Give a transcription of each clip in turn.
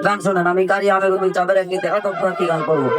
গান শোনেন, আমি গাড়ি আমের চাপের একদিন দেখা তো কি গান করবো।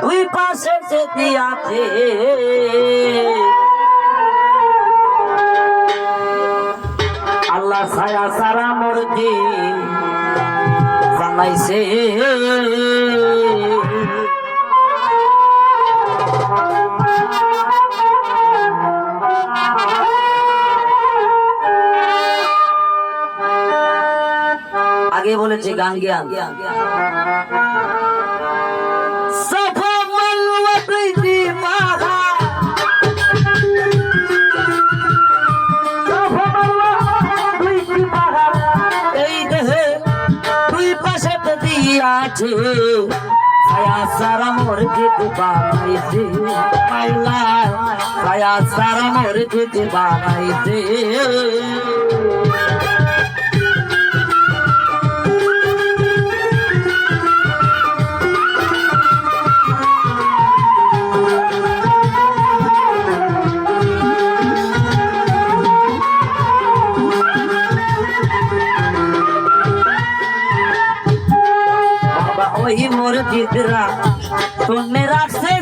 দুই পাশে যেতে আছে আল্লাহ ছায়া সারা মূর্তি বানাইছে। আগে বলেছে গান জ্ঞান আছে ছায়া সারা মোর যেতে বানাইছে আল্লাহ ছায়া সারা মোর যেতে বানাইছে। ওই মোর জিতরা তোনে রাখছে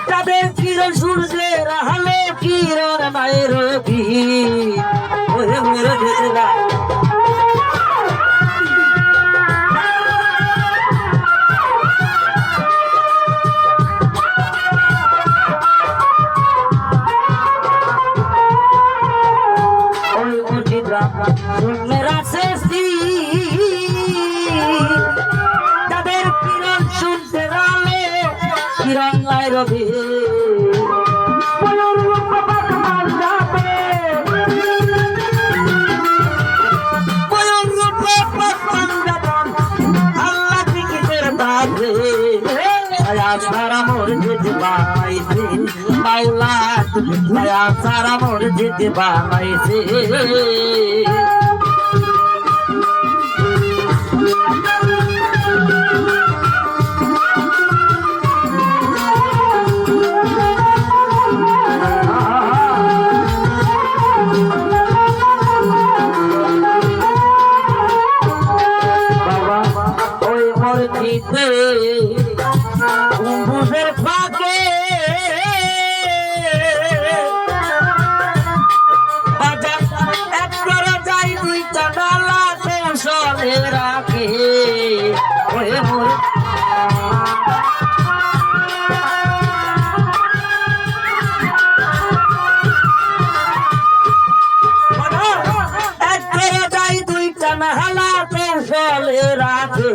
তাদের কিরণ সূর্যের আলো কিরণ মায়ের রবি। ওই মোর জিতরা তাদের কিরণ শুনতে রালে কিরণ লাই রবি। আল্লাহ টিকিটের বাজে সারা মোর যেতে বানাইছে মাওলা সারা মোর যেতে বানাইছে। কুম্ভের ফাঁকে এক করে যাই দুইটা ডালা কৌশলে রাখে। এক করে যাই দুইটা নালা কৌশলে রাখে।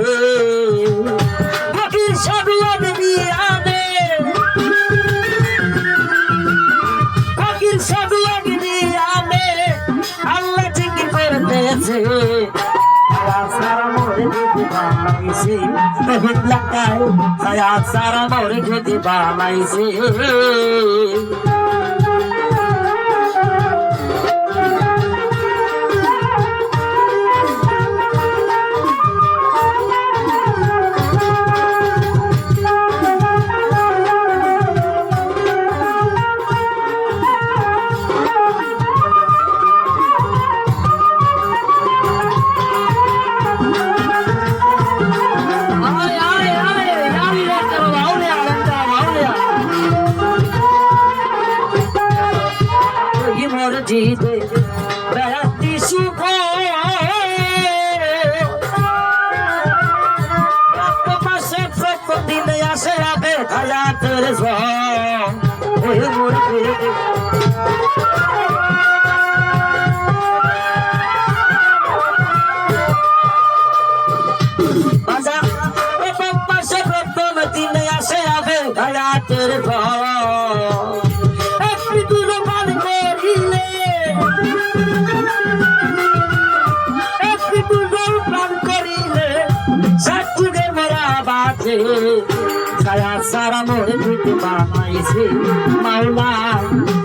আল্লাহ ঠিক করেছে সারা মোরে যেতে বানাইছে সারা মোরে যেতে বানাইছে। জিতে বেড়াতি সুখ মাসে প্রতিদিন আসে আগে হায়াতের ওই মুরগি মাসে প্রতিদিন আসে আগে হায়াতের সাত বানাইছে ছায়া সারা মোরে দিতে বানাইছে মাওলা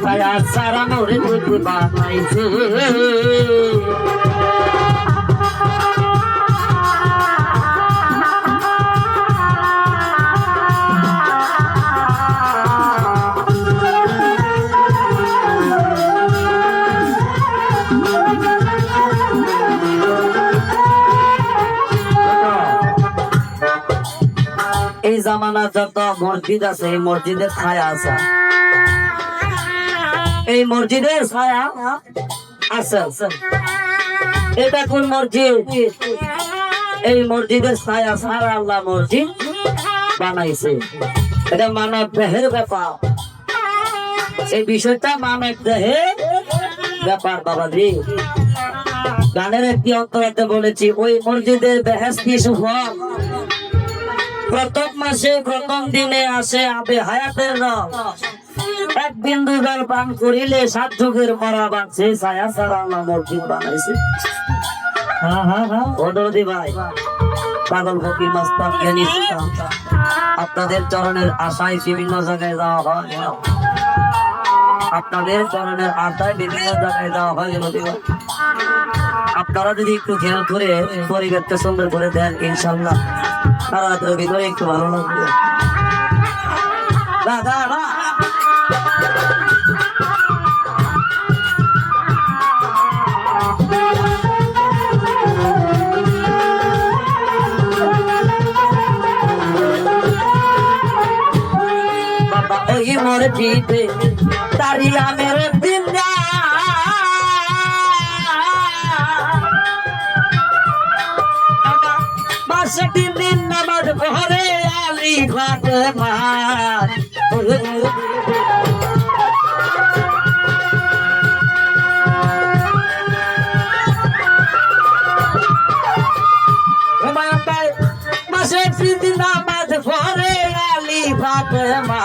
ছায়া সারা মোরে দিতে বানাইছে এই জামানা যত মসজিদ আছে এই মসজিদের ছায়া আছে এই মসজিদের ছায়া আছে এটা কোন মসজিদ এই মসজিদের ছায়া সারা আল্লাহ মসজিদ বানাইছে এটা মানব দেহের ব্যাপার এই বিষয়টা মানব দেহের ব্যাপার বাবাজি গানের একটি অন্তরাতে বলেছি ওই মসজিদের বেহেশতি সুফল প্রথম মাসে প্রথম দিনে আসে আবে হায়াতের রব এক বিন্দু জল পান করিলে 7 যুগের মরা বাঁচে ছায়া ছাড়া আল্লাহ মসজিদ বানাইছে ওদরদি ভাই পাগল ফকির মাস্তান জ্ঞানী সুলতান আপনাদের চরণের আশায় বিভিন্ন জায়গায় যাওয়া হয় আপনাদের চরণের আশায় বিভিন্ন জায়গায় যাওয়া হয় আপনারা যদি একটু খেয়াল করে পরিবেশটা সুন্দর করে দেন ইনশাল্লাহ সারা রাতের ভিতরে একটু ভালো লাগবে বাবা ওই মোর জিতে তারিয়া মেরে দিন দিন নামাজ পড়ে আলী ফাতেমা মাসে দিন নামাজ পড়ে আলী ফাতেমা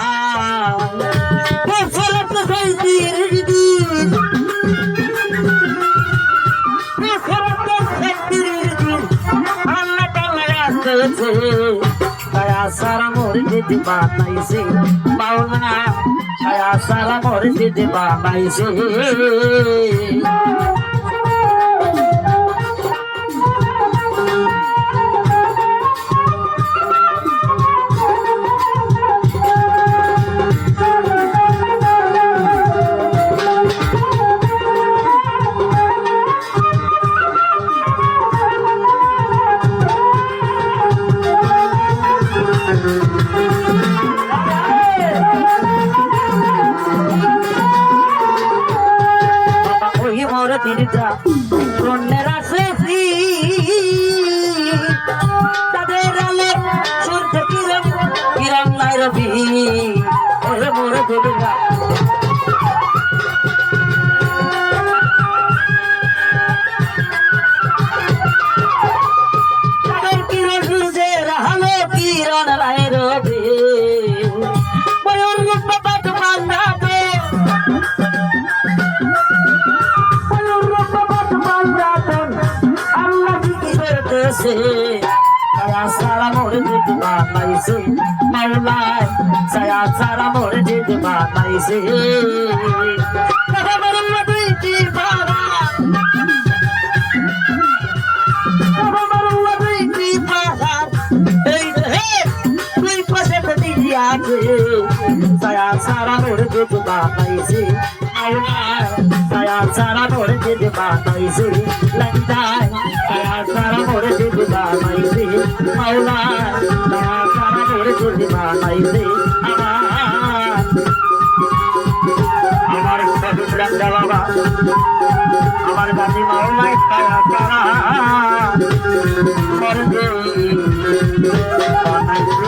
ছায়া সারা মসজিদ বানাইছে মাওলা ছায়া সারা মসজিদ বানাইছে কন্যের আছে তাদের আলো সূর্য কিরণ কিরণ নাই রবি ওরে মোরে দেবরা তাদের কিরণ সূর্যের আলো কিরণ নাই রবি ময়ূর রূপ পাট মান্দাবে ছায়া সারা মসজিদ বানাইছে মাওলা ছায়া সারা মসজিদ বানাইছে ছায়া সারা মসজিদ বানাইছে মাওলা ছায়া সারা মসজিদ বানাইছে লন্ডন ছায়া সারা মসজিদ বানাইছে মাওলা ছায়া সারা মসজিদ বানাইছে আমার সদুল্লাহ বাবা আমার গাছি মাওলা ছায়া সারা মসজিদ বানাইছে